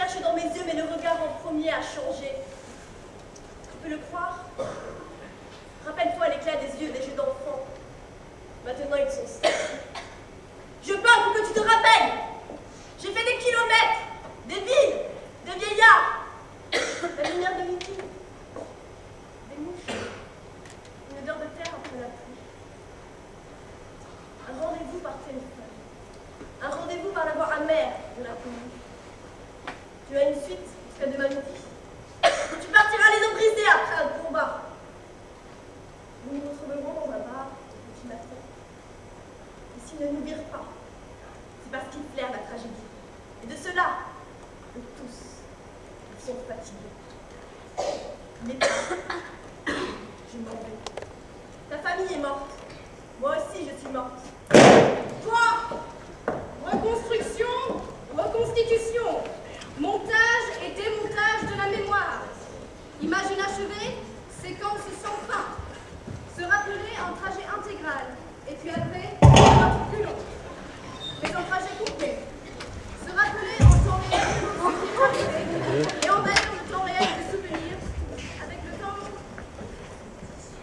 cherche dans mes yeux, mais le regard en premier a changé. Tu peux le croire? Rappelle-toi l'éclat des yeux des jeux d'enfants. Maintenant, ils sont secs. Je parle pour que tu te rappelles. J'ai fait des kilomètres, des villes, des vieillards, la lumière de midi, des mouches, une odeur de terre après la pluie. Un rendez-vous par téléphone, un rendez-vous par la voix amère de l'inconnu. Tu as une suite jusqu'à demain midi. Tu partiras les os brisés après un combat. Nous nous retrouverons dans un bar au petit matin. Et s'ils ne nous virent pas, c'est parce qu'ils flairent la tragédie. Et de cela, eux tous, ils sont fatigués. Mais je m'en vais. Ta famille est morte. Moi aussi, je suis morte. Toi, reconstruction, reconstitution, montage et démontage de la mémoire. Image inachevée, séquence sans fin. Se rappeler en trajet intégral. Et puis après, un peu plus long. Mais en trajet coupé. Se rappeler en temps réel et envahir le temps réel des souvenirs. Avec le temps.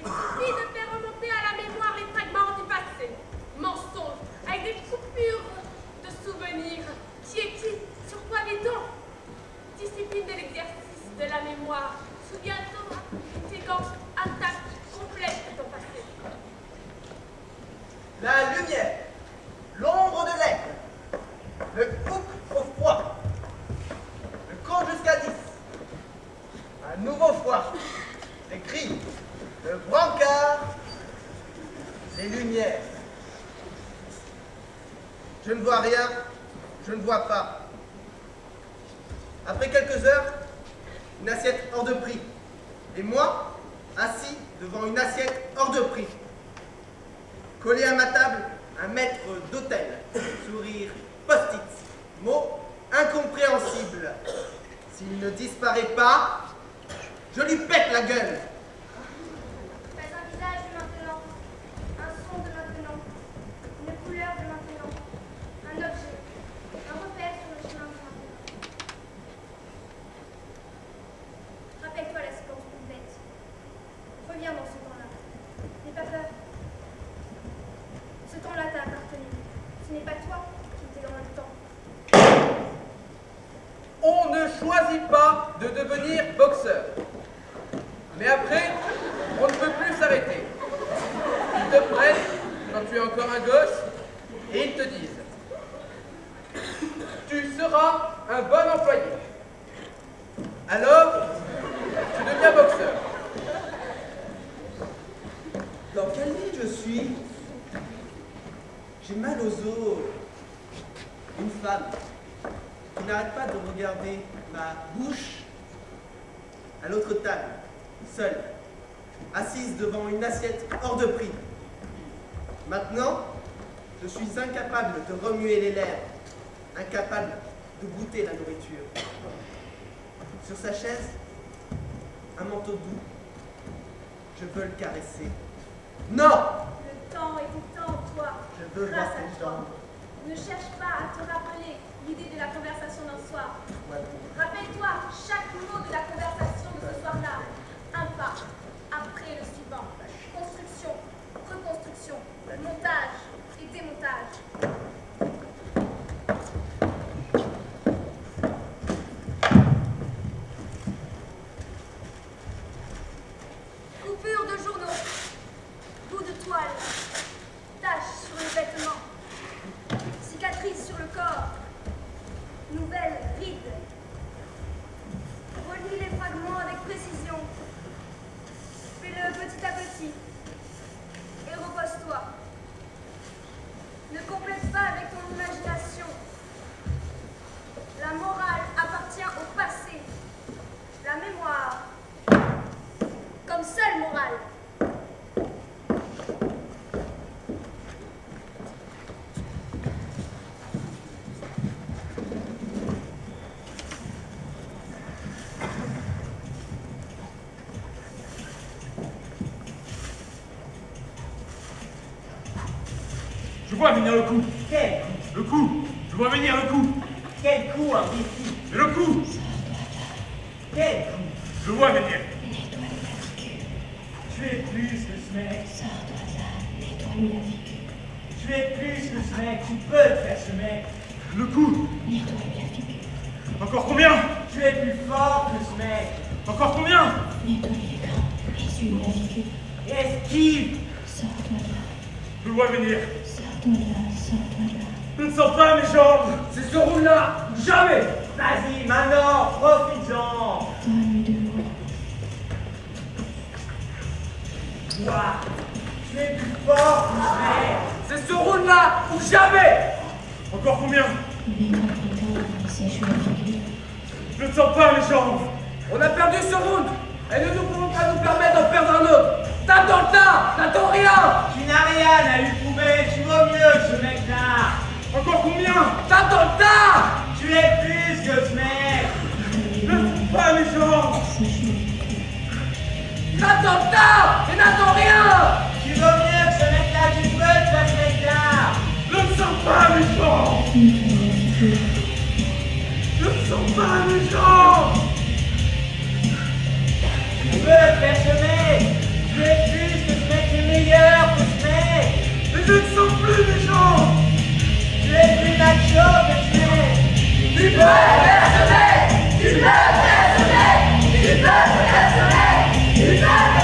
Il suffit de faire remonter à la mémoire les fragments du passé. Mensonges, avec des coupures de souvenirs. Qui est qui? Sur quoi vit-on? Discipline de l'exercice de la mémoire. Souviens-toi une séquence intacte, complète de ton passé. La lumière, l'ombre de l'aigle, le couc au froid, le compte jusqu'à 10, un nouveau froid, les cris, le brancard, les lumières. Je ne vois rien, je ne vois pas. Après quelques heures, une assiette hors de prix, et moi, assis devant une assiette hors de prix. Collé à ma table, un maître d'hôtel, sourire post-it, mot incompréhensible. S'il ne disparaît pas, je lui pète la gueule. Fais un visage de maintenant, un son de maintenant, une couleur de maintenant, un objet, un repère sur le chemin de maintenant. Rappelle-toi la séquence complète. Reviens dans ce temps-là. N'aie pas peur. Ce temps-là t'a appartenu. Ce n'est pas toi qui étais dans le temps. On ne choisit pas de devenir boxeur. Mais après, on ne peut plus s'arrêter. Ils te prennent quand tu es encore un gosse et ils te disent « Tu seras un bon employé. » Alors, tu deviens boxeur. Dans quelle vie je suis? J'ai mal aux os. Une femme qui n'arrête pas de regarder ma bouche à l'autre table, seule, assise devant une assiette hors de prix. Maintenant, je suis incapable de remuer les lèvres, incapable de goûter la nourriture. Sur sa chaise, un manteau doux. Je veux le caresser. Non! Le temps est temps, toi. Je veux voir Grâce tes à toi. jambes. Ne cherche pas à te rappeler l'idée de la conversation d'un soir. Ouais. Rappelle-toi chaque mot de la conversation de ce soir-là. Un pas, après le suivant. Construction, reconstruction, montage et démontage. Coupure de journaux, bout de toile, taches sur les vêtements, cicatrices sur le corps, nouvelles rides. Relis les fragments avec précision. Fais-le petit à petit. Et repose-toi. Ne complète pas avec ton imagination. La morale appartient au passé. La mémoire, comme seule morale. Je vois venir le coup. Quel coup? Le coup. Je vois venir le coup. Quel coup, imbécile? C'est le coup. Quel coup? Je vois venir. Nettoie-lui la figure. Tu es plus que ce mec. Sors-toi de là, nettoie-lui la figure. Tu es plus que ce mec. Tu peux le faire, ce mec. Le coup. Nettoie-lui la figure. Encore combien? Tu es plus fort que ce mec. Encore combien? Nettoie-lui les crânes. Essuie-lui la figure. Esquive. Sors-toi de là. Je vois venir. Sors-toi de là, sors-toi de là. Je ne sens pas mes jambes. C'est ce round-là. Jamais. Vas-y, maintenant, profites-en. Donne-lui de l'eau. Toi, tu es plus fort que ce mec. C'est ce round-là ou jamais. Encore combien? Nettoie les crânes et sèche-lui la figure. Je ne sens pas mes jambes. On a perdu ce round et nous ne pouvons pas nous permettre d'en perdre un autre. T'attends le tas, t'attends rien. Tu n'as rien à lui prouver. Tu vaux mieux que ce mec-là. Encore combien? T'attends le tas. Tu es plus que ce mec. Je ne sens pas mes jambes. Sèche-lui la figure. T'attends le tas et n'attends rien. Tu vaux mieux que ce mec-là. Tu peux te faire ce mec-là. Je ne sens pas mes jambes. Nettoie-lui la figure. Je ne sens pas mes jambes. Tu peux te faire ce mec. Tu es plus que ce mec. Tu es meilleur que ce mec. Mais je ne sens plus mes jambes. Tu es plus macho que ce mec. Tu peux faire ce mec. Tu peux faire ce mec. Tu peux faire ce mec. Tu peux faire ce mec.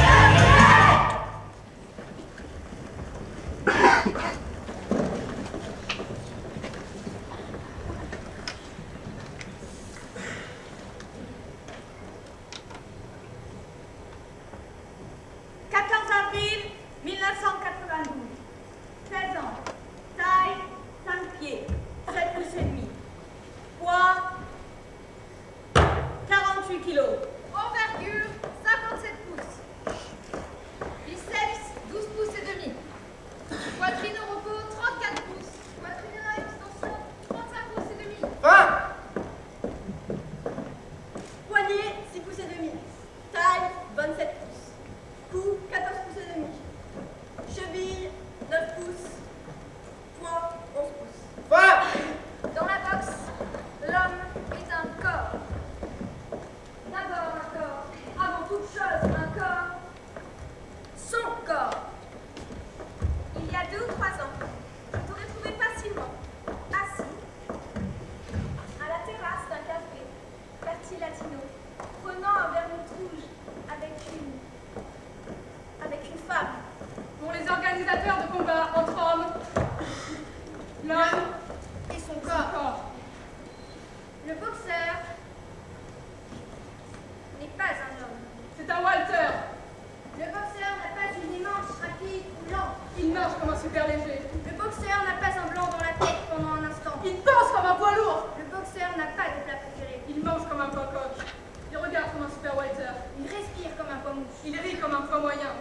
Envergure, 57 pouces. Biceps, 12 pouces et demi. Poitrine au repos, 34 pouces. Poitrine à extension, 35 pouces et demi. Poignet, 6 pouces et demi. Taille, 27 pouces. Cou, 14 pouces et demi. Cheville, 9 pouces. Poids, 11 pouces. Dans la boxe, l'homme est un corps. D'abord un corps, avant toute chose un corps, son corps. Il y a 2 ou 3 ans, je t'aurais trouvé facilement assis à la terrasse d'un café, quartier latino, prenant un vermouth rouge avec une femme. Pour les organisateurs de combats entre hommes, l'homme Et son et son corps. corps. Le boxeur n'est pas un homme. C'est un Walter. Le boxeur n'a pas une manche rapide ou lente. Il marche comme un super léger. Le boxeur n'a pas un blanc dans la tête pendant un instant. Il pense comme un poids lourd. Le boxeur n'a pas de plat préféré. Il mange comme un poids coq. Il regarde comme un super Walter. Il respire comme un poids mouche. Il rit comme un poids moyen.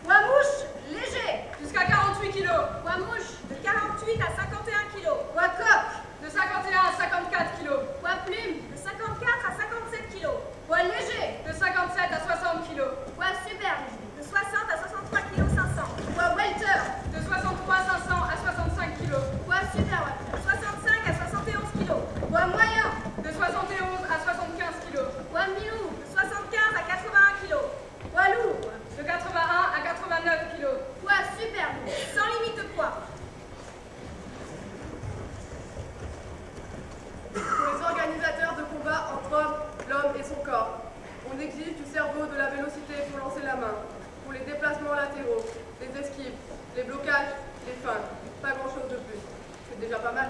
Poids mouche léger. Jusqu'à 48 kilos. Poids mouche De 48 à 51 kilos. poids coq. De 51 à 54 kilos. Poids plume. De 54 à 57 kilos. Poids léger. De 57 à 60 kilos. Poids super léger. De 60 à 63 kilos 500. Poids welter. De 63 500 à 65 kilos. Poids super welter. 65 à 71 kilos. Poids moyen. De 71 à 75 kilos. Poids mi-lourd. De 75 à 81 kilos. Poids lourd. De 81 à 89 kilos. Poids super lourd. Sans limite de poids. Pour les organisateurs de combat entre hommes, l'homme et son corps, on exige du cerveau de la vélocité pour lancer la main, pour les déplacements latéraux, les esquives, les blocages, les feintes. Pas grand chose de plus. C'est déjà pas mal.